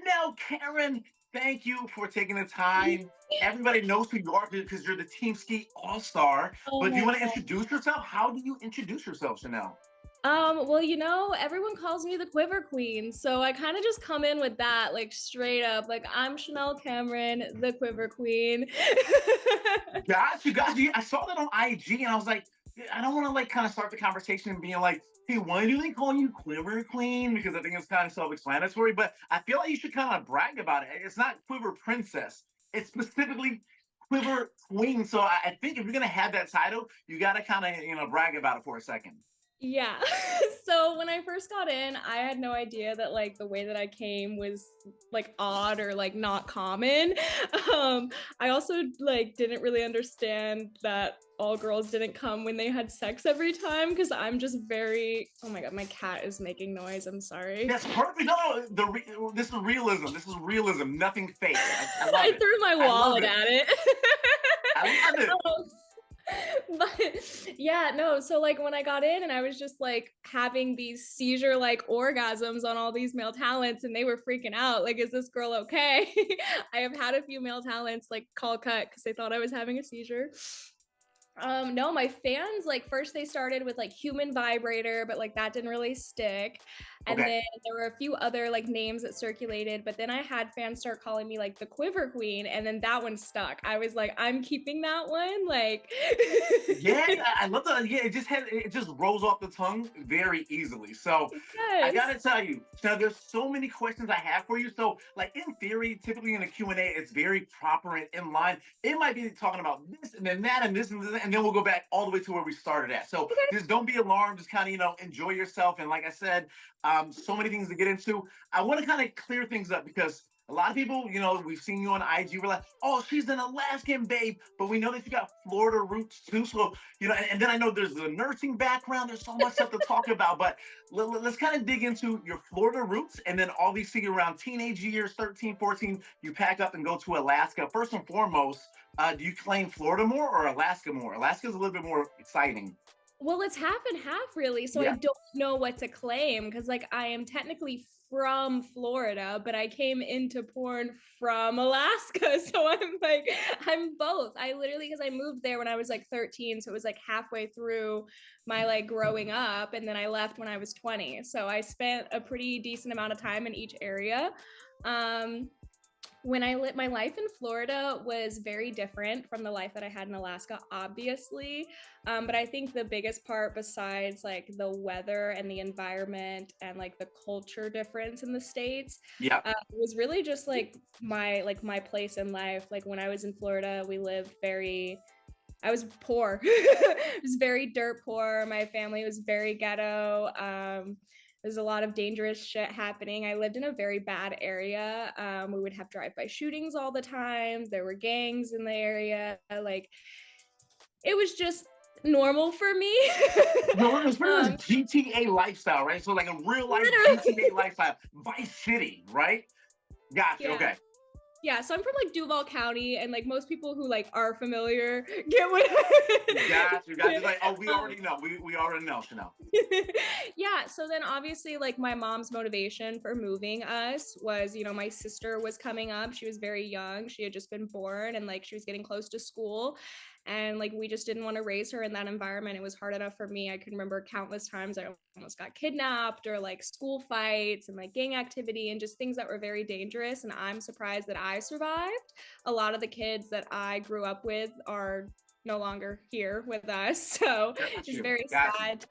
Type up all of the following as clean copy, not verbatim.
Chanel Camryn, thank you for taking the time. Everybody knows who you are because you're the TeamSkeet AllStar. Oh But if you my want to God. introduce yourself, how do you introduce yourself, Chanel? Well, everyone calls me the Quiver Queen, so I kind of just come in with that, like straight up, like I'm Chanel Cameron, the Quiver Queen. Got you. I saw that on IG and I was like, I don't want to like kind of start the conversation and being like, hey, why do they call you Quiver Queen? Because I think it's kind of self-explanatory, but I feel like you should kind of brag about it. It's not Quiver Princess. It's specifically Quiver Queen. So I think if you're gonna have that title, you gotta kind of brag about it for a second. Yeah. So when I first got in, I had no idea that like the way that I came was like odd or like not common. Um, I also like didn't really understand that all girls didn't come when they had sex every time because I'm just very, oh my God, my cat is making noise. I'm sorry. That's perfect. No, no, this is realism. This is realism. Nothing fake. I love I it. threw my I love wallet it. at it. I love it. Um, but yeah, no, so like when I got in and I was just like having these seizure like orgasms on all these male talents and they were freaking out like, is this girl okay? I have had a few male talents like call cut because they thought I was having a seizure. No, my fans like first they started with like human vibrator, but like that didn't really stick. And Okay. then there were a few other like names that circulated, but then I had fans start calling me like the Quiver Queen, and then that one stuck. I was like, I'm keeping that one. Like Yeah, I love that. Yeah, it just rolls off the tongue very easily. So I yes. gotta tell you, now there's so many questions I have for you. So, like in theory, typically in a Q&A, it's very proper and in line. It might be talking about this and then that and this and this, and then we'll go back all the way to where we started at. So just don't be alarmed. Just kind of enjoy yourself. And like I said, so many things to get into. I want to kind of clear things up because a lot of people, we've seen you on IG. We're like, oh, she's an Alaskan babe, but we know that you got Florida roots too. So, and then I know there's the nursing background. There's so much stuff to talk about, but let's kind of dig into your Florida roots. And then obviously around teenage years, 13, 14, you pack up and go to Alaska. First and foremost, do you claim Florida more or Alaska more? Alaska's a little bit more exciting. Well, it's half and half really. So I Yeah. don't know what to claim because like I am technically from Florida, but I came into porn from Alaska. So I'm like, I'm both. I literally, because I moved there when I was like 13. So it was like halfway through my like growing up. And then I left when I was 20. So I spent a pretty decent amount of time in each area. Um, when I lit my life in Florida was very different from the life that I had in Alaska, obviously. But I think the biggest part, besides like the weather and the environment and like the culture difference in the states, Yeah. was really just like my place in life. Like when I was in Florida, we lived very. I was poor. It was very dirt poor. My family was very ghetto. There's a lot of dangerous shit happening. I lived in a very bad area. We would have drive-by shootings all the time. There were gangs in the area. Like it was just normal for me. No, it was pretty um, much GTA lifestyle, right? So like a real life GTA literally, lifestyle, Vice City, right? Gotcha. yeah. Okay. Yeah, so I'm from like Duval County, and like most people who like are familiar get what. Gotcha. Like, oh, we um, already know. We already know, Chanel. yeah, so then obviously like my mom's motivation for moving us was, my sister was coming up. She was very young. She had just been born and like she was getting close to school. And like we just didn't want to raise her in that environment. It was hard enough for me. I can remember countless times I almost got kidnapped or like school fights and like gang activity and just things that were very dangerous. And I'm surprised that I survived. A lot of the kids that I grew up with are no longer here with us. So Got it's you. very Got you. sad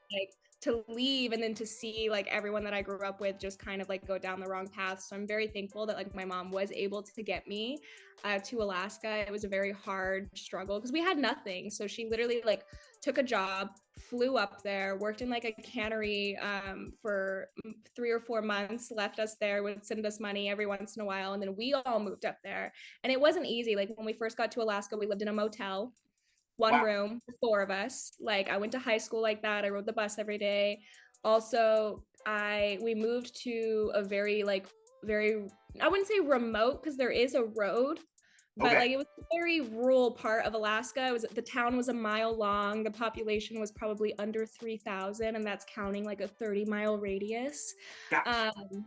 to leave and then to see like everyone that I grew up with just kind of like go down the wrong path. So I'm very thankful that like my mom was able to get me to Alaska. It was a very hard struggle because we had nothing. So she literally like took a job, flew up there, worked in like a cannery for 3 or 4 months, left us there, would send us money every once in a while. And then we all moved up there. And it wasn't easy. Like when we first got to Alaska, we lived in a motel, one Wow. room, four of us. Like I went to high school like that. I rode the bus every day. Also, I we moved to a very I wouldn't say remote because there is a road, but Okay. like it was a very rural part of Alaska. It was the town was a mile long. The population was probably under 3,000, and that's counting like a 30-mile radius. Gotcha. Um,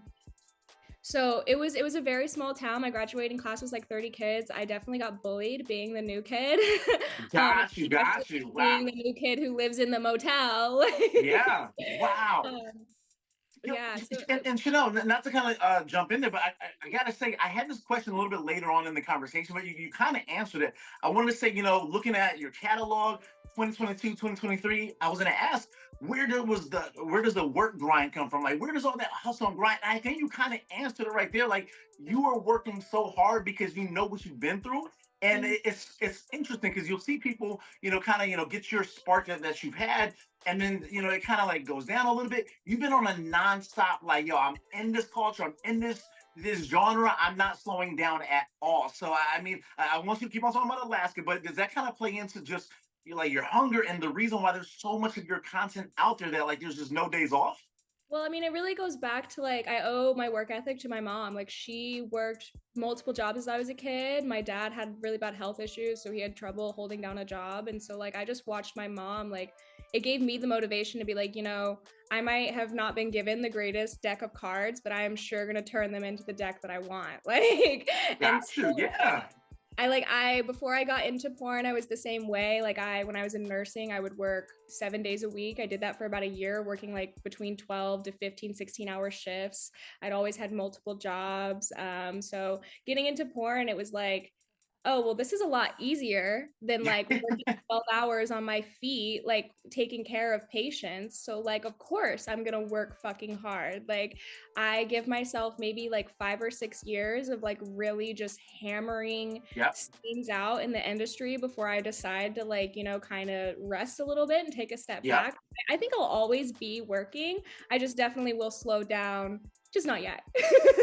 So it was a very small town. My graduating class was like 30 kids. I definitely got bullied being the new kid. Got you, Especially got you. Wow. being the new kid who lives in the motel. Yeah. Wow. um, You know, yeah, so and Chanel, not to kind of jump in there, but I gotta say, I had this question a little bit later on in the conversation, but you kind of answered it. I wanted to say, looking at your catalog, 2022, 2023, I was gonna ask, where does the work grind come from? Like, where does all that hustle and grind? And I think you kind of answered it right there. Like, you are working so hard because you know what you've been through. And mhm. it's interesting because you'll see people, kind of, get your spark that you've had, and then it kind of like goes down a little bit. You've been on a nonstop, like, yo, I'm in this culture, I'm in this genre, I'm not slowing down at all. So I mean, I want you to keep on talking about Alaska, but does that kind of play into just like your hunger and the reason why there's so much of your content out there that like there's just no days off? Well, I mean, it really goes back to like I owe my work ethic to my mom. Like she worked multiple jobs as I was a kid. My dad had really bad health issues, so he had trouble holding down a job. And so like I just watched my mom, like it gave me the motivation to be like, I might have not been given the greatest deck of cards, but I am sure gonna turn them into the deck that I want. Like, and Got you, yeah. I before I got into porn, I was the same way. Like when I was in nursing, I would work 7 days a week. I did that for about a year, working like between 12 to 15, 16-hour shifts. I'd always had multiple jobs. So getting into porn, it was like, oh, well, this is a lot easier than like working 12 hours on my feet, like taking care of patients. So, like, of course, I'm gonna work fucking hard. Like, I give myself maybe like 5 or 6 years of like really just hammering Yep, things out in the industry before I decide to, like, kind of rest a little bit and take a step yep. back. I think I'll always be working. I just definitely will slow down, just not yet.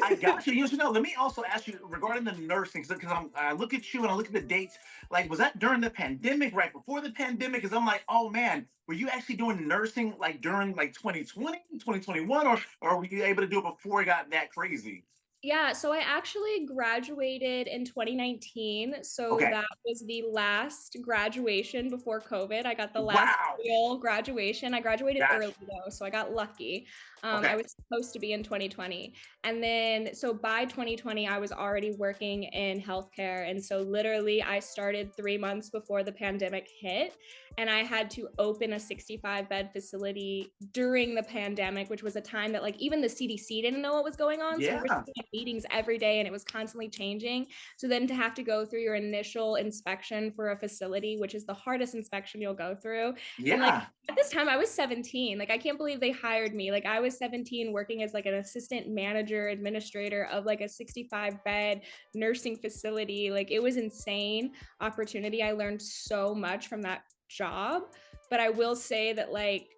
I got you. You know, let me also ask you regarding the nursing, because I look at you and I look at the dates. Like, was that during the pandemic, right before the pandemic? Because I'm like, oh man, were you actually doing nursing like during like 2020, 2021, or were you able to do it before it got that crazy? Yeah, so I actually graduated in 2019. So Okay. that was the last graduation before COVID. I got the last Wow. real graduation. I graduated Got early though, so I got lucky. you. I Okay. was supposed to be in 2020. And then, so by 2020, I was already working in healthcare. And so literally, I started 3 months before the pandemic hit. And I had to open a 65-bed facility during the pandemic, which was a time that like even the CDC didn't know what was going on. So we were Yeah. meetings every day and it was constantly changing. So then to have to go through your initial inspection for a facility, which is the hardest inspection you'll go through. And like Yeah. at this time I was 17. Like I can't believe they hired me. Like I was 17 working as like an assistant manager, administrator of like a 65-bed nursing facility. Like it was insane opportunity. I learned so much from that job. But I will say that like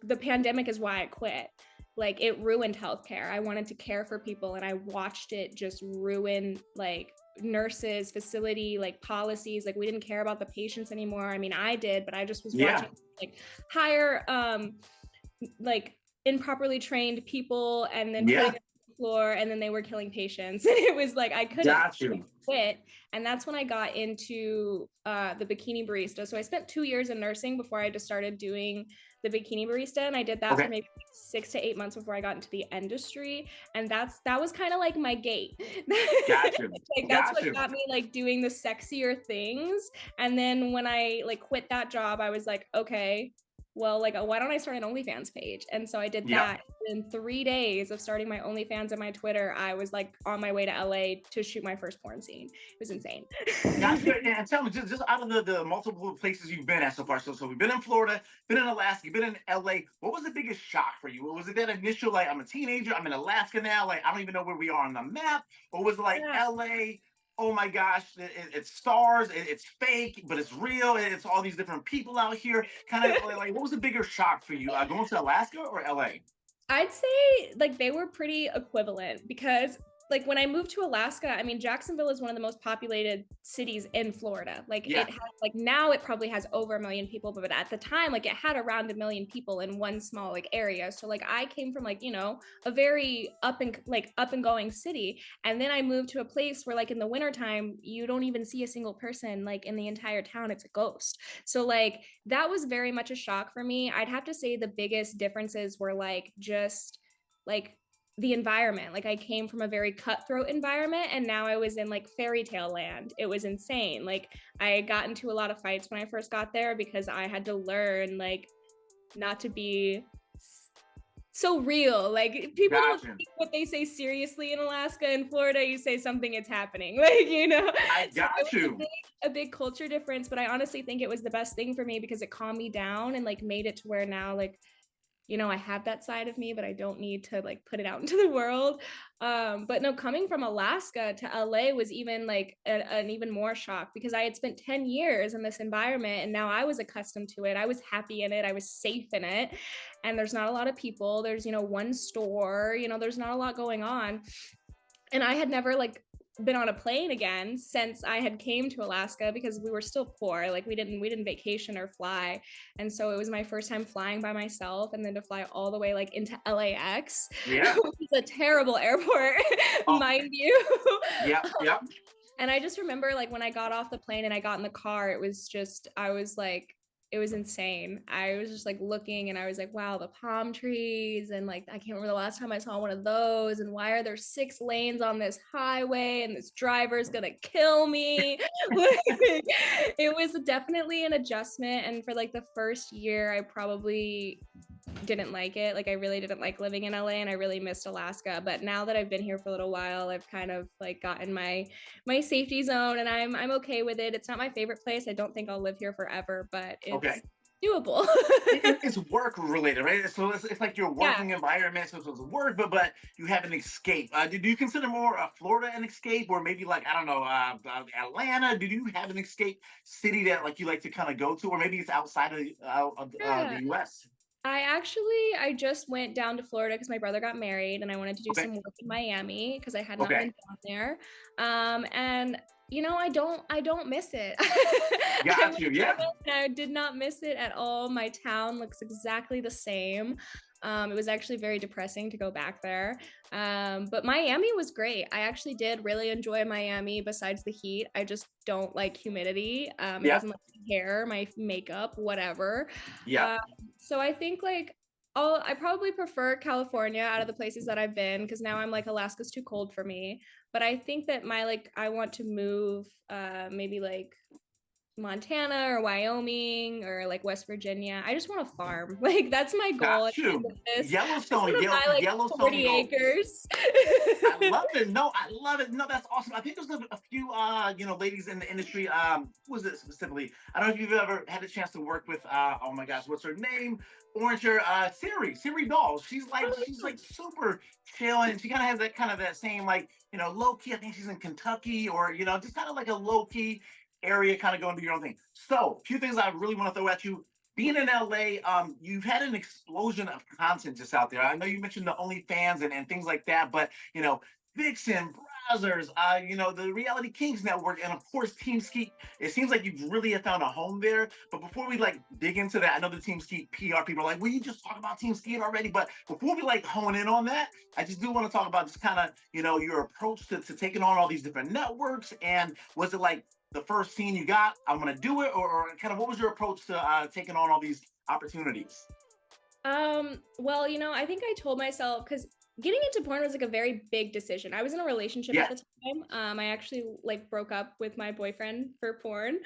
the pandemic is why I quit. Like it ruined healthcare. I wanted to care for people and I watched it just ruin like nurses, facility, like policies. Like we didn't care about the patients anymore. I mean, I did, but I just was Yeah. watching like hire like improperly trained people and then putting Yeah. them on the floor and then they were killing patients. And it was like I couldn't Got you. quit. And that's when I got into the bikini barista. So I spent 2 years in nursing before I just started doing the bikini barista. And I did that for Okay. maybe 6 to 8 months before I got into the industry. And that was kind of like my gate. Got you. Like that's Got what you. got me like doing the sexier things. And then when I like quit that job, I was like, okay, well, like, why don't I start an OnlyFans page? And so I did Yep. that. In 3 days of starting my OnlyFans and my Twitter, I was like on my way to LA to shoot my first porn scene. It was insane. Gotcha. And tell me, just out of the multiple places you've been at so far. So we've been in Florida, been in Alaska, you've been in LA. What was the biggest shock for you? Was it that initial, like, I'm a teenager, I'm in Alaska now, like, I don't even know where we are on the map? Or was it like Yeah. LA? Oh my gosh, it's stars, it's fake, but it's real. It's all these different people out here. Kind of like, what was the bigger shock for you, going to Alaska or LA? I'd say like they were pretty equivalent because like when I moved to Alaska, I mean Jacksonville is one of the most populated cities in Florida. Like Yeah, it has like now it probably has over a million people, but at the time like it had around a million people in one small like area. So like I came from like, a very up and going city. And then I moved to a place where like in the wintertime, you don't even see a single person like in the entire town. It's a ghost. So like that was very much a shock for me. I'd have to say the biggest differences were like just like the environment. Like I came from a very cutthroat environment and now I was in like fairy tale land. It was insane. Like I got into a lot of fights when I first got there because I had to learn like not to be so real. Like people don't Gotcha. take what they say seriously in Alaska. In Florida, you say something, it's happening. Like, you know. I So it got was you. a big culture difference, but I honestly think it was the best thing for me because it calmed me down and like made it to where now like, you know, I have that side of me, but I don't need to like put it out into the world. But no, coming from Alaska to LA was even like an even more shock because I had spent 10 years in this environment and now I was accustomed to it. I was happy in it. I was safe in it. And there's not a lot of people. There's, you know, one store, you know, there's not a lot going on. And I had never like been on a plane again since I had came to Alaska because we were still poor. Like we didn't vacation or fly. And so it was my first time flying by myself and then to fly all the way like into LAX, Yeah. which is a terrible airport, Oh, mind you. yep, yep. And I just remember like when I got off the plane and I got in the car, it was just, I was like, it was insane. I was just like looking and I was like, wow, the palm trees. And like, I can't remember the last time I saw one of those. And why are there 6 lanes on this highway? And this driver's gonna kill me. Like, it was definitely an adjustment. And for like the first year, I probably didn't like it. Like I really didn't like living in LA and I really missed Alaska. But now that I've been here for a little while, I've kind of like gotten my safety zone and I'm okay with it. It's not my favorite place. I don't think I'll live here forever, but it's Okay. doable. It's work related, right? So it's like your Yeah. working environment, so it's work, but you have an escape. Do you consider more Florida an escape, or maybe like I don't know, Atlanta? Do you have an escape city that like you like to kind of go to, or maybe it's outside of Yeah. the U.S.? I just went down to Florida because my brother got married and I wanted to do Okay, some work in Miami because I had not been okay, down there. And you know, I don't miss it. I got went you. down Yeah, there and I did not miss it at all. My town looks exactly the same. It was actually very depressing to go back there. But Miami was great. I actually did really enjoy Miami besides the heat. I just don't like humidity. It yeah, doesn't like my hair, my makeup, whatever. yeah. Um, so I think like I probably prefer California out of the places that I've been because now I'm like Alaska's too cold for me. But I think that my like I want to move maybe like Montana or Wyoming or like West Virginia. I just want to farm. Like that's my goal at Got the end you. of this. I just Yellowstone, want to buy like Yellowstone 40 gold. acres. I love it. No, I love it. No, that's awesome. I think there's a few, ladies in the industry. Who was it specifically? I don't know if you've ever had a chance to work with. Oh my gosh, what's her name? Orange hair, Siri Doll. She's like super chill, and she kind of has that same like low key. I think she's in Kentucky, or just kind of like a low key area, kind of going to your own thing. So, a few things I really want to throw at you. Being in LA, you've had an explosion of content just out there. I know you mentioned the OnlyFans and things like that, but Vixen, Browsers, the Reality Kings Network, and of course TeamSkeet. It seems like you've really have found a home there. But before we like dig into that, I know the TeamSkeet PR people are like, "Well, you just talk about TeamSkeet already." But before we like hone in on that, I just do want to talk about just kind of your approach to taking on all these different networks. And was it like the first scene you got, I'm gonna do it, or kind of what was your approach to taking on all these opportunities? Well, you know, I think I told myself because getting into porn was like a very big decision. I was in a relationship at Yeah. the time. I actually like broke up with my boyfriend for porn.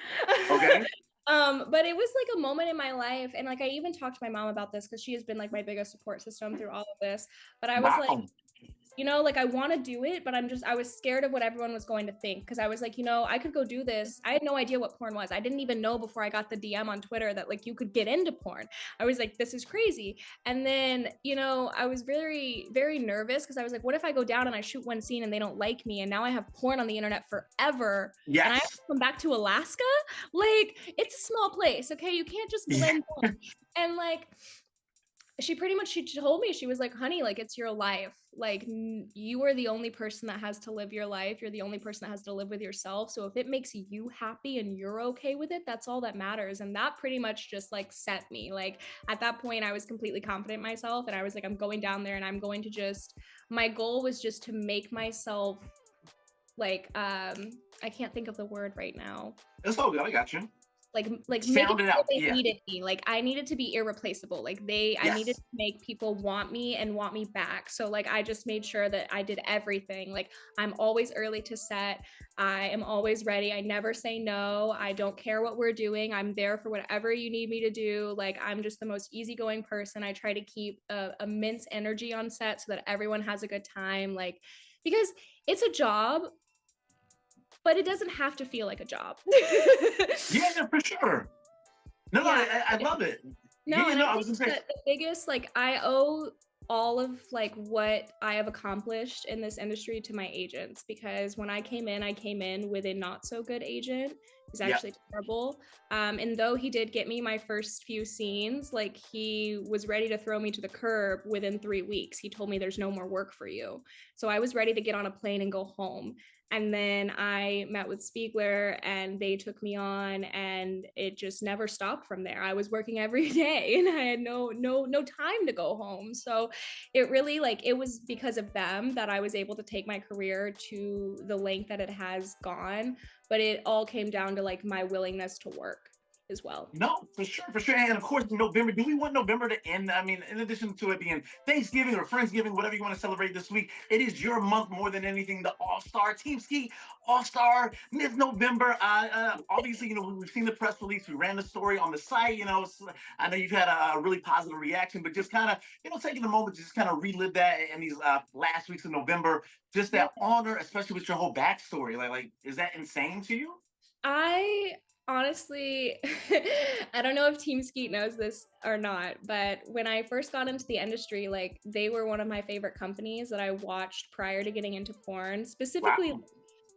Okay. But it was like a moment in my life, and like I even talked to my mom about this because she has been like my biggest support system through all of this. But I was like, Wow. you know, like I want to do it, but I was scared of what everyone was going to think because I was like, you know, I could go do this. I had no idea what porn was. I didn't even know before I got the DM on Twitter that like you could get into porn. I was like, this is crazy. And then, you know, I was very, very nervous because I was like, what if I go down and I shoot one scene and they don't like me? And now I have porn on the internet forever. And I have to Yes. come back to Alaska? Like, it's a small place, okay? You can't just Yeah. blend in. And like, she told me, she was like, honey, like it's your life, like you are the only person that has to live your life, you're the only person that has to live with yourself, so if it makes you happy and you're okay with it, that's all that matters. And that pretty much just like set me, like at that point I was completely confident in myself and I was like, I'm going down there and I'm going to just, my goal was just to make myself like I can't think of the word right now. It's all good. I got you. like making Sound it sure out. they Yeah. needed me. Like I needed to be irreplaceable. Like I needed Yes. to make people want me and want me back. So like I just made sure that I did everything. Like I'm always early to set. I am always ready. I never say no. I don't care what we're doing. I'm there for whatever you need me to do. Like I'm just the most easygoing person. I try to keep a immense energy on set so that everyone has a good time. Like because it's a job, but it doesn't have to feel like a job. Yeah, no, for sure. No, no, Yeah. I love it. Yeah, No, you and know, I I think was gonna say, that the biggest, like, I owe all of like what I have accomplished in this industry to my agents because when I came in with a not so good agent. He's yeah, actually terrible. And though he did get me my first few scenes, like he was ready to throw me to the curb within 3 weeks. He told me there's no more work for you. So I was ready to get on a plane and go home. And then I met with Spiegler and they took me on and it just never stopped from there. I was working every day and I had no time to go home. So it really like it was because of them that I was able to take my career to the length that it has gone. But it all came down to like my willingness to work as well. no, for sure, for sure. And of course, November. Do we want November to end? I mean, in addition to it being Thanksgiving or Friendsgiving, whatever you want to celebrate this week, it is your month more than anything. The All-Star Team Ski All-Star Miss November. Obviously, we've seen the press release. We ran the story on the site. I know you've had a really positive reaction, but just kind of, taking a moment to just kind of relive that in these last weeks of November. Just Yeah. that honor, especially with your whole backstory. Like, is that insane to you? I honestly, I don't know if Team Skeet knows this or not, but when I first got into the industry, like they were one of my favorite companies that I watched prior to getting into porn, specifically Wow.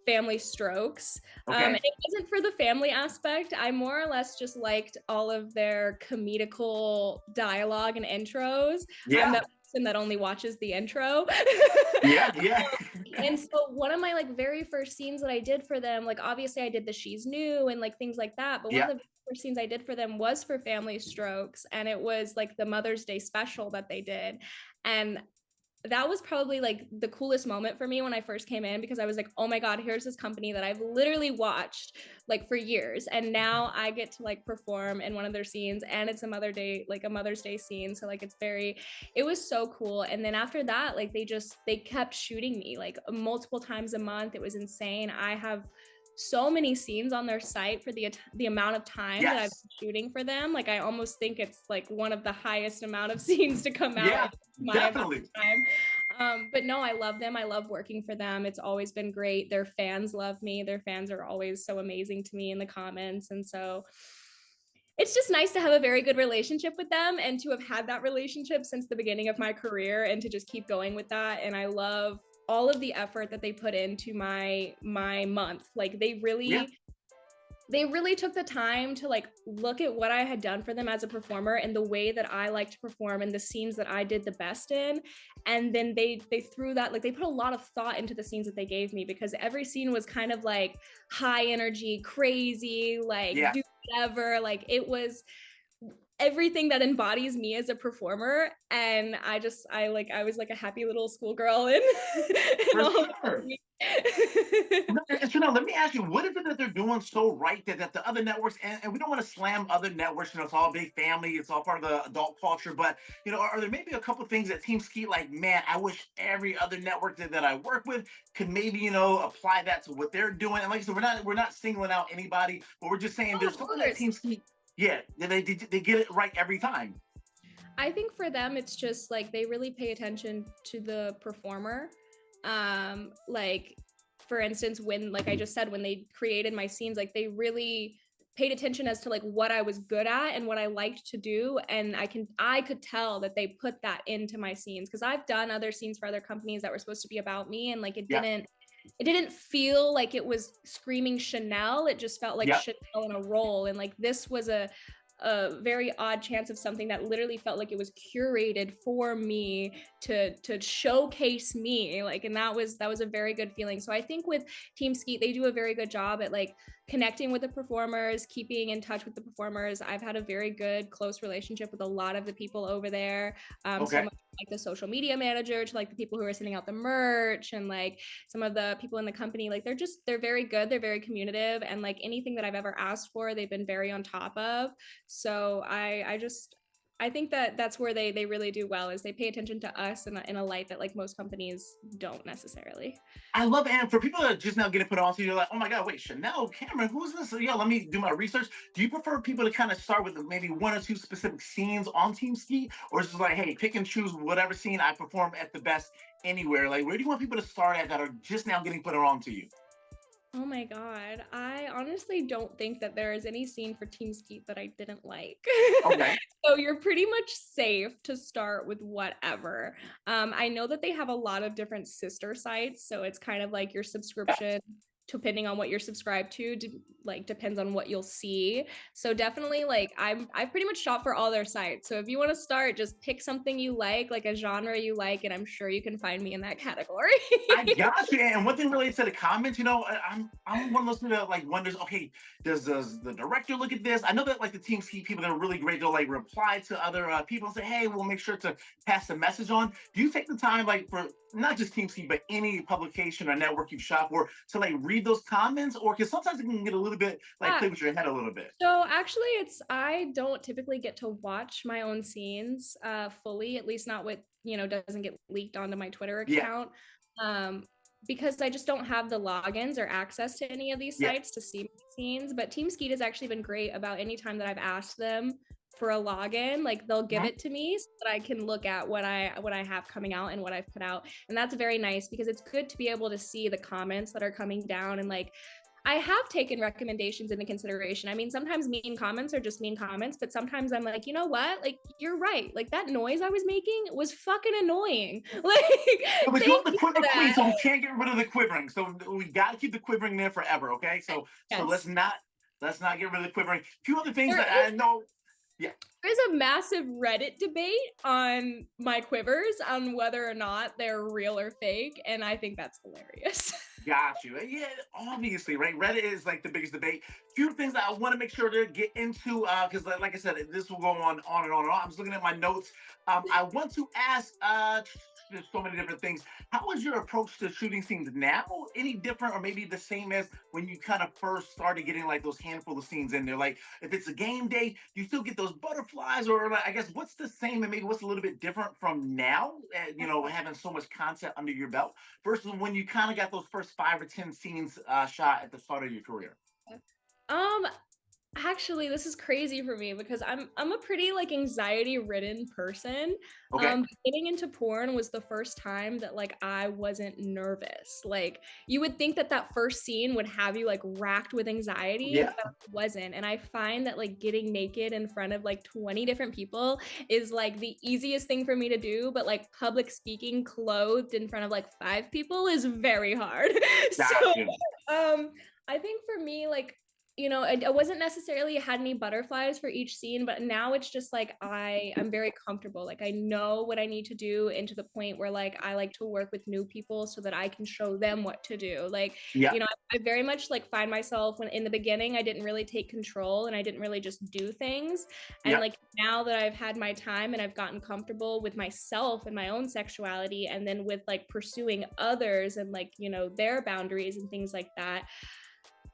Family Strokes. And Okay. it wasn't for the family aspect. I more or less just liked all of their comedical dialogue and intros. I'm Yeah. that person that only watches the intro. Yeah. Yeah. And so one of my like very first scenes that I did for them, like obviously I did the She's New and like things like that, but one of Yeah. the first scenes I did for them was for Family Strokes and it was like the Mother's Day special that they did. And that was probably like the coolest moment for me when I first came in because I was like, oh my God, here's this company that I've literally watched like for years. And now I get to like perform in one of their scenes and it's a Mother's Day scene. So like it was so cool. And then after that, like they kept shooting me like multiple times a month. It was insane. I have so many scenes on their site for the amount of time that I've Yes. been shooting for them. Like I almost think it's like one of the highest amount of scenes to come out Yeah. in my amount Definitely. of time. But no, I love them. I love working for them. It's always been great. Their fans love me. Their fans are always so amazing to me in the comments. And so it's just nice to have a very good relationship with them and to have had that relationship since the beginning of my career and to just keep going with that. And I love all of the effort that they put into my month. Like Yeah. they really took the time to like look at what I had done for them as a performer and the way that I like to perform and the scenes that I did the best in. And then they threw that, like they put a lot of thought into the scenes that they gave me because every scene was kind of like high energy, crazy, like Yeah. do whatever. Like it was everything that embodies me as a performer. And I was like a happy little schoolgirl in For all of sure. it. No, and so now let me ask you, what is it that they're doing so right that the other networks, and we don't want to slam other networks, it's all big family, it's all part of the adult culture, but are there maybe a couple of things that Team Skeet, like, man, I wish every other network that I work with could maybe, apply that to what they're doing. And like I said, we're not singling out anybody, but we're just saying Oh, there's of something that course. Team Skeet, yeah, they get it right every time. I think for them, it's just like they really pay attention to the performer. Like for instance, when, like I just said, when they created my scenes, like they really paid attention as to like what I was good at and what I liked to do. And I could tell that they put that into my scenes because I've done other scenes for other companies that were supposed to be about me. And like Yeah. it didn't feel like it was screaming Chanel. It just felt like Yeah. Chanel in a role. And like this was a very odd chance of something that literally felt like it was curated for me to showcase me, like, and that was a very good feeling. So I think with Team Skeet, they do a very good job at like connecting with the performers, keeping in touch with the performers. I've had a very good close relationship with a lot of the people over there. So Okay. much like the social media manager to like the people who are sending out the merch and like some of the people in the company. Like they're very good, they're very communicative, and like anything that I've ever asked for, they've been very on top of. So I think that that's where they really do well, is they pay attention to us in a light that like most companies don't necessarily. I love, and for people that are just now getting put on, so you're like, oh my God, wait, Chanel Camryn, who's this? So, yeah, let me do my research. Do you prefer people to kind of start with maybe one or two specific scenes on TeamSkeet, or is it like, hey, pick and choose whatever scene I perform at the best anywhere? Like, where do you want people to start at that are just now getting put on to you? Oh my God. I honestly don't think that there is any scene for TeamSkeet that I didn't like. Okay. So you're pretty much safe to start with whatever. I know that they have a lot of different sister sites, so it's kind of like your subscription, depending on what you're subscribed to, like depends on what you'll see. So definitely like I've pretty much shot for all their sites. So if you want to start, just pick something you like a genre you like, and I'm sure you can find me in that category. I got you. And one thing related to the comments, I'm one of those people that like wonders, okay, does the director look at this? I know that like the Team Ski people, they're really great. They'll like reply to other people and say, hey, we'll make sure to pass the message on. Do you take the time like for not just Team Ski, but any publication or network you shop for to like read those comments? Or because sometimes it can get a little bit like Yeah. play with your head a little bit. So actually I don't typically get to watch my own scenes fully, at least not what, doesn't get leaked onto my Twitter Yeah. account. Um because I just don't have the logins or access to any of these Yeah. sites to see my scenes. But TeamSkeet has actually been great about any time that I've asked them for a login, like they'll give Mhm. it to me so that I can look at what I have coming out and what I've put out. And that's very nice because it's good to be able to see the comments that are coming down, and like I have taken recommendations into consideration. I mean, sometimes mean comments are just mean comments, but sometimes I'm like, you know what? Like, you're right. Like, that noise I was making was fucking annoying. Like, Yeah, but you're thank the you Quiver for Queen, that. so we can't get rid of the quivering. So we got to keep the quivering there forever, okay? So Yes. let's not get rid of the quivering. A few other things There that I is know. Yeah. there's a massive Reddit debate on my quivers on whether or not they're real or fake, and I think that's hilarious. Got you. Yeah, obviously, right? Reddit is like the biggest debate. Few things that I want to make sure to get into, because like I said, this will go on and on and on. I'm just looking at my notes. I want to ask, there's so many different things. How is your approach to shooting scenes now? Any different, or maybe the same as when you kind of first started getting like those handful of scenes in there? Like, if it's a game day, do you still get those butterflies, or like, I guess what's the same and maybe what's a little bit different from now? Having so much content under your belt versus when you kind of got those first 5 or 10 scenes shot at the start of your career? Um, Actually, this is crazy for me because I'm a pretty like anxiety ridden person. Okay. Getting into porn was the first time that like I wasn't nervous. Like you would think that that first scene would have you like racked with anxiety, Yeah. but it wasn't. And I find that like getting naked in front of like 20 different people is like the easiest thing for me to do, but like public speaking clothed in front of like 5 people is very hard. So Got you. I think for me, like, I wasn't necessarily had any butterflies for each scene, but now it's just like I'm very comfortable. Like I know what I need to do, and to the point where like I like to work with new people so that I can show them what to do. Like, Yeah. I very much like find myself when in the beginning I didn't really take control and I didn't really just do things. And Yeah. like now that I've had my time and I've gotten comfortable with myself and my own sexuality, and then with like pursuing others and like, their boundaries and things like that,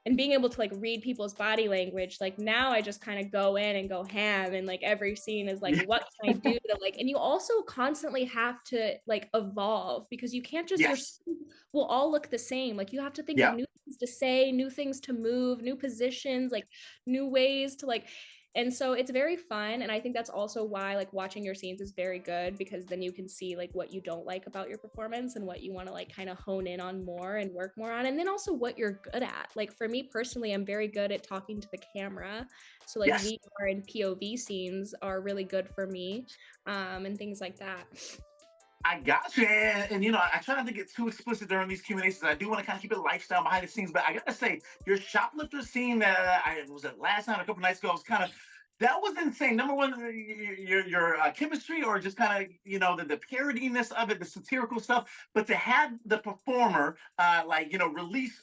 and being able to like read people's body language, like now I just kind of go in and go ham, and like every scene is like, Yeah. what can I do to like, and you also constantly have to like evolve because you can't just, your Yes. scenes will all look the same. Like you have to think of Yeah. new things to say, new things to move, new positions, like new ways to like, and so it's very fun. And I think that's also why like watching your scenes is very good, because then you can see like what you don't like about your performance and what you want to like kind of hone in on more and work more on, and then also what you're good at. Like for me personally, I'm very good at talking to the camera, so like Yes. VR and POV scenes are really good for me, and things like that. I got you, and I try not to get too explicit during these Q&As. I do want to kind of keep it lifestyle behind the scenes, but I gotta say, your shoplifter scene that I was at last night, a couple nights ago, was kind of that was insane. Number one, your chemistry, or just kind of the parodiness of it, the satirical stuff, but to have the performer release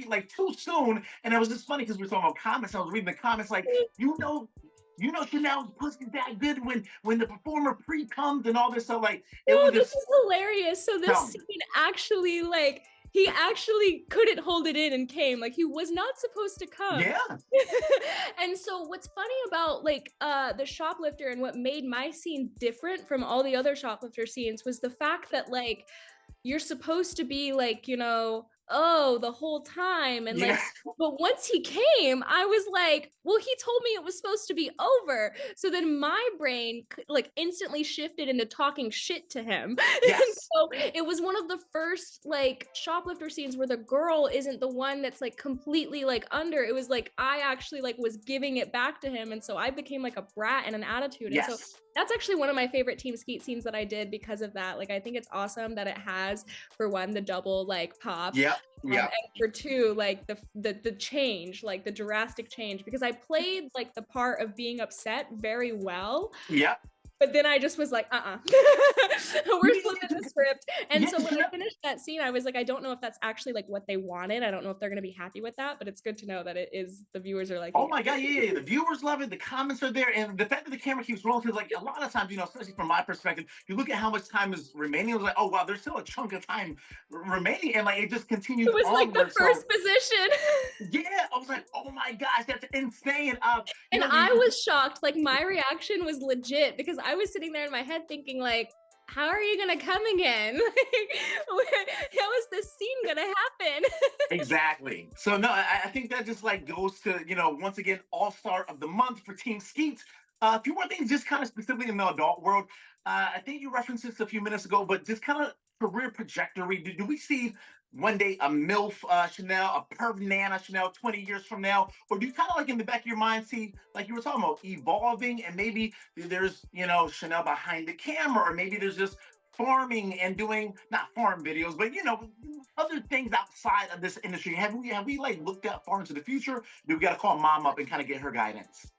like too soon, and it was just funny because we were talking about comments. I was reading the comments like you know you know Chanel's pussy that good when the performer pre-comes and all this stuff. Like it No, was this just is hilarious. So tell this me. scene actually, like, he actually couldn't hold it in and came. Like, he was not supposed to come. Yeah. And so what's funny about like the shoplifter and what made my scene different from all the other shoplifter scenes was the fact that like you're supposed to be like, oh, the whole time. And Yeah. like, but once he came, I was like, well, he told me it was supposed to be over. So then my brain like instantly shifted into talking shit to him. And Yes. so it was one of the first like shoplifter scenes where the girl isn't the one that's like completely like under. It was like I actually like was giving it back to him. And so I became like a brat and an attitude. And so Yes. that's actually one of my favorite TeamSkeet scenes that I did because of that. Like, I think it's awesome that it has, for one, the double like pop, Yep. Yep. and for two, like the change, like the drastic change, because I played like the part of being upset very well. Yep. But then I just was like, we're flipping the script. And so when I finished that scene, I was like, I don't know if that's actually like what they wanted. I don't know if they're going to be happy with that, but it's good to know that it is, the viewers are like, oh my God, yeah. The viewers love it. The comments are there. And the fact that the camera keeps rolling, because like a lot of times, especially from my perspective, you look at how much time is remaining. It was like, oh, wow, there's still a chunk of time remaining. And like, it just continues it was like the first so, position. yeah, I was like, oh my gosh, that's insane. And I was shocked. Like my reaction was legit because I was sitting there in my head thinking like, how are you gonna come again? How is this scene gonna happen? exactly. So no, I think that just like goes to, once again, all-star of the month for TeamSkeet's. A few more things, just kind of specifically in the adult world. I think you referenced this a few minutes ago, but just kind of career trajectory. Do we see one day a MILF Chanel, a perv Nana Chanel 20 years from now? Or do you kind of like in the back of your mind see, like you were talking about, evolving and maybe there's, Chanel behind the camera, or maybe there's just farming and doing, not farm videos, but, other things outside of this industry? Have we like looked that far into the future? Do we got to call mom up and kind of get her guidance?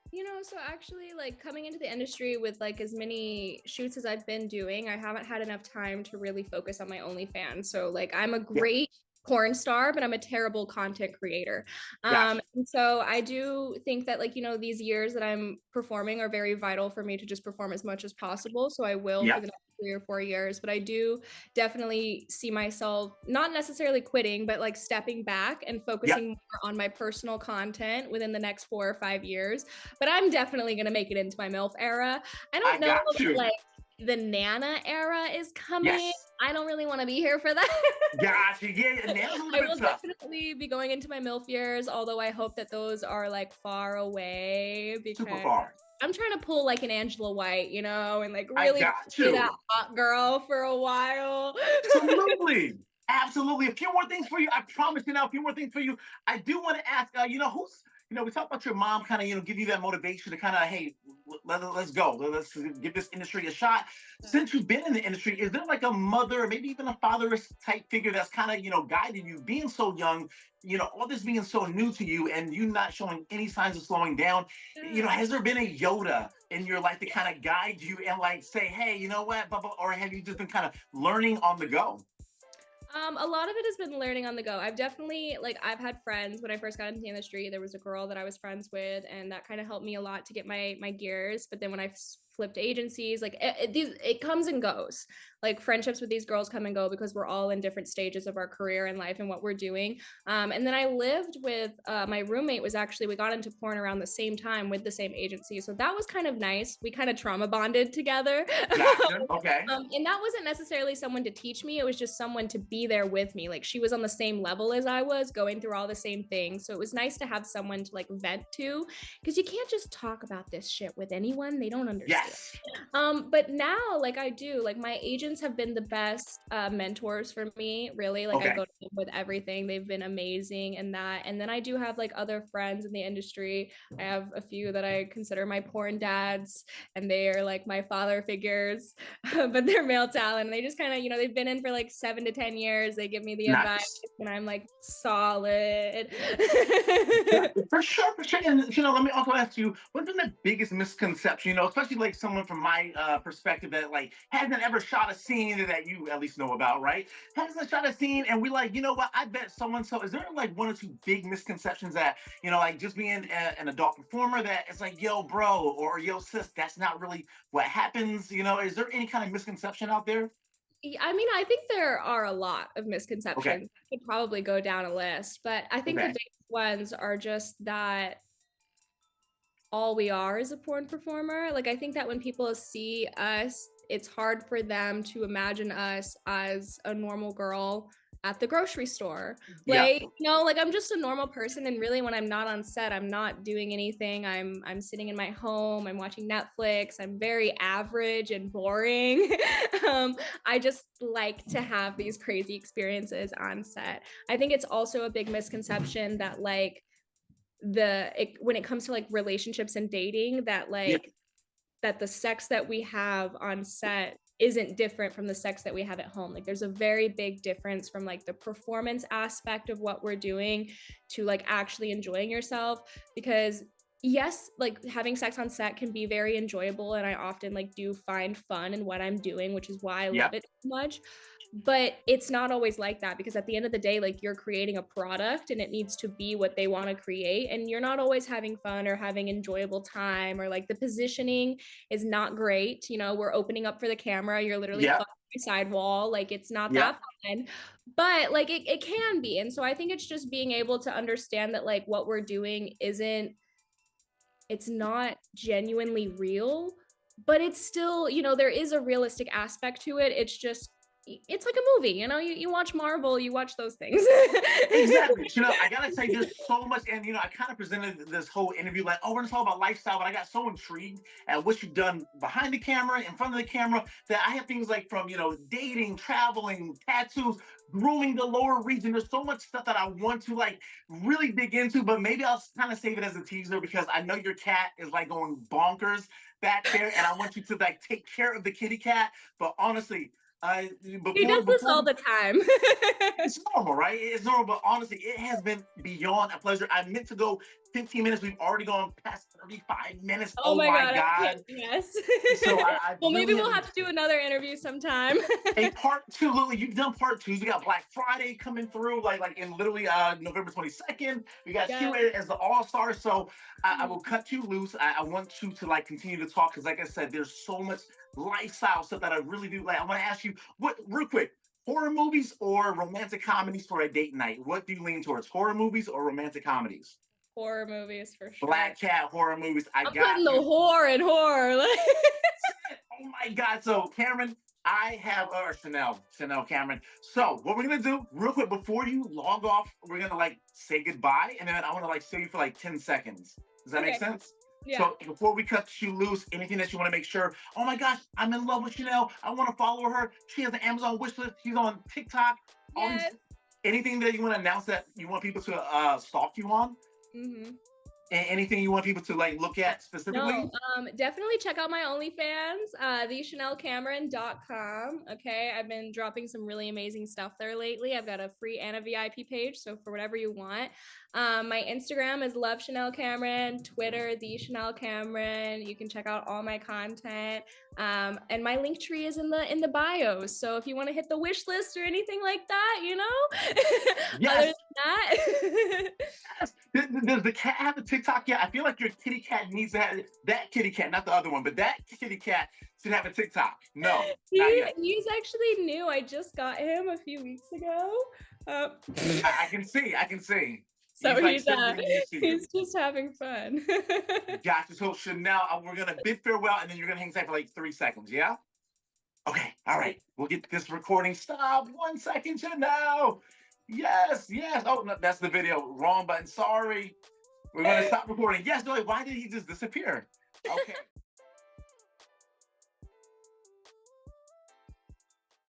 So actually like coming into the industry with like as many shoots as I've been doing, I haven't had enough time to really focus on my OnlyFans. So like I'm a great porn star, but I'm a terrible content creator. Gotcha. And so I do think that like, these years that I'm performing are very vital for me to just perform as much as possible. So I will for the next 3 or 4 years, but I do definitely see myself not necessarily quitting, but like stepping back and focusing more on my personal content within the next 4 or 5 years. But I'm definitely going to make it into my MILF era. I don't know if like the Nana era is coming. Yes. I don't really want to be here for that. Gotcha. Yeah, Nana's a little I bit will tough. definitely be going into my MILF years, although I hope that those are like far away because Super far. I'm trying to pull like an Angela White, and like really be that hot girl for a while. Absolutely. Absolutely. A few more things for you. I promise you now, a few more things for you. I do want to ask, who's, we talked about your mom kind of, give you that motivation to kind of, hey, let's go. Let's give this industry a shot. Since you've been in the industry, is there like a mother or maybe even a fatherist type figure that's kind of, guided you being so young, all this being so new to you and you not showing any signs of slowing down? Has there been a Yoda in your life to kind of guide you and like say, hey, you know what, blah, blah, or have you just been kind of learning on the go? A lot of it has been learning on the go. I've had friends when I first got into the industry. There was a girl that I was friends with, and that kind of helped me a lot to get my gears. But then when I flipped agencies, like it comes and goes. Like friendships with these girls come and go because we're all in different stages of our career and life and what we're doing. And then I lived with my roommate. We got into porn around the same time with the same agency, so that was kind of nice. We kind of trauma bonded together. Gotcha. Okay. And that wasn't necessarily someone to teach me. It was just someone to be there with me. Like she was on the same level as I was, going through all the same things. So it was nice to have someone to like vent to, because you can't just talk about this shit with anyone. They don't understand. Yes. But now, like I do, like my agents have been the best mentors for me, really. Like I go to them with everything. They've been amazing in that. And then I do have like other friends in the industry. I have a few that I consider my porn dads, and they are like my father figures, but they're male talent. And they just kind of, they've been in for like 7 to 10 years. They give me the advice, and I'm like solid. For sure. And let me also ask you, what's been the biggest misconception, especially like someone from my perspective that like hasn't ever shot a scene that you at least know about, right? Hasn't shot a scene, and we like, you know what? I bet someone. So, is there like one or two big misconceptions that like just being an adult performer that it's like, yo, bro, or yo, sis, that's not really what happens? Is there any kind of misconception out there? I mean, I think there are a lot of Okay, misconceptions. I could probably go down a list, but I think the okay, biggest ones are just that all we are is a porn performer. Like, I think that when people see us, it's hard for them to imagine us as a normal girl at the grocery store. yeah, Like I'm just a normal person, and really when I'm not on set, I'm not doing anything. I'm sitting in my home, I'm watching Netflix. I'm very average and boring. I just like to have these crazy experiences on set. I think it's also a big misconception that like when it comes to like relationships and dating, that yeah, like that the sex that we have on set isn't different from the sex that we have at home. Like there's a very big difference from like the performance aspect of what we're doing to like actually enjoying yourself. Because yes, like having sex on set can be very enjoyable, and I often like do find fun in what I'm doing, which is why I yeah, love it so much. But it's not always like that, because at the end of the day, like you're creating a product and it needs to be what they want to create, and you're not always having fun or having enjoyable time, or like the positioning is not great. We're opening up for the camera, you're literally yeah, fucking my sidewall, like it's not yeah. that fun. But like it can be. And so I think it's just being able to understand that like what we're doing it's not genuinely real, but it's still, there is a realistic aspect to it. It's like a movie, you watch Marvel, you watch those things. Exactly. I gotta say, there's so much, and I kind of presented this whole interview like, oh, we're gonna talk about lifestyle, but I got so intrigued at what you've done behind the camera, in front of the camera, that I have things like from dating, traveling, tattoos, grooming the lower region. There's so much stuff that I want to like really dig into, but maybe I'll kind of save it as a teaser because I know your cat is like going bonkers back there, and I want you to like take care of the kitty cat. But honestly, He does this before all we the time. it's normal, right? It's normal, but honestly, it has been beyond a pleasure. I meant to go 15 minutes. We've already gone past 35 minutes. Oh Oh my my God, I can't. God. Yes. So I Well, maybe really we'll have have to do another interview sometime. a part two. Literally, you've done part twos. We got Black Friday coming through, like in literally November 22nd. We got Yeah. you as the All-Star. So I will cut you loose. I want you to like continue to talk because, like I said, there's so much lifestyle stuff that I really do like. I want to ask you what real quick. Horror movies or romantic comedies for a date night? What do you lean towards? Horror movies or romantic comedies? Horror movies for sure. Black cat horror movies. I I'm got putting the you. whore in horror. Oh my God. So Cameron, I have Chanel Camryn. So what we're gonna do real quick before you log off, we're gonna like say goodbye, and then I want to like say you for like 10 seconds. Does that make Okay. sense? Yeah. So before we cut you loose, anything that you want to make sure, oh my gosh, I'm in love with Chanel. I want to follow her. She has an Amazon wish list. She's on TikTok. All these, Yes. anything that you want to announce that you want people to stalk you on? Mm-hmm. Anything you want people to like look at specifically? No, definitely check out my OnlyFans, thechanelcamryn.com. Okay, I've been dropping some really amazing stuff there lately. I've got a free and a VIP page, so for whatever you want. My Instagram is Love Chanel Camryn, Twitter the Chanel Camryn. You can check out all my content, and my link tree is in the bio. So if you want to hit the wish list or anything like that, Yes. Other than that. Yes. Does the cat have a TikTok yet? I feel like your kitty cat needs to have that kitty cat, not the other one, but that kitty cat should have a TikTok. No, not yet. He's actually new. I just got him a few weeks ago. I can see. So He's like, he's just having fun. Gotcha. So Chanel, we're gonna bid farewell, and then you're gonna hang tight for like 3 seconds. Yeah. Okay. All right. We'll get this recording. Stop. 1 second, Chanel. Yes. Oh, no, that's the video. Wrong button. Sorry. We're gonna stop recording. Yes. No. Why did he just disappear? Okay.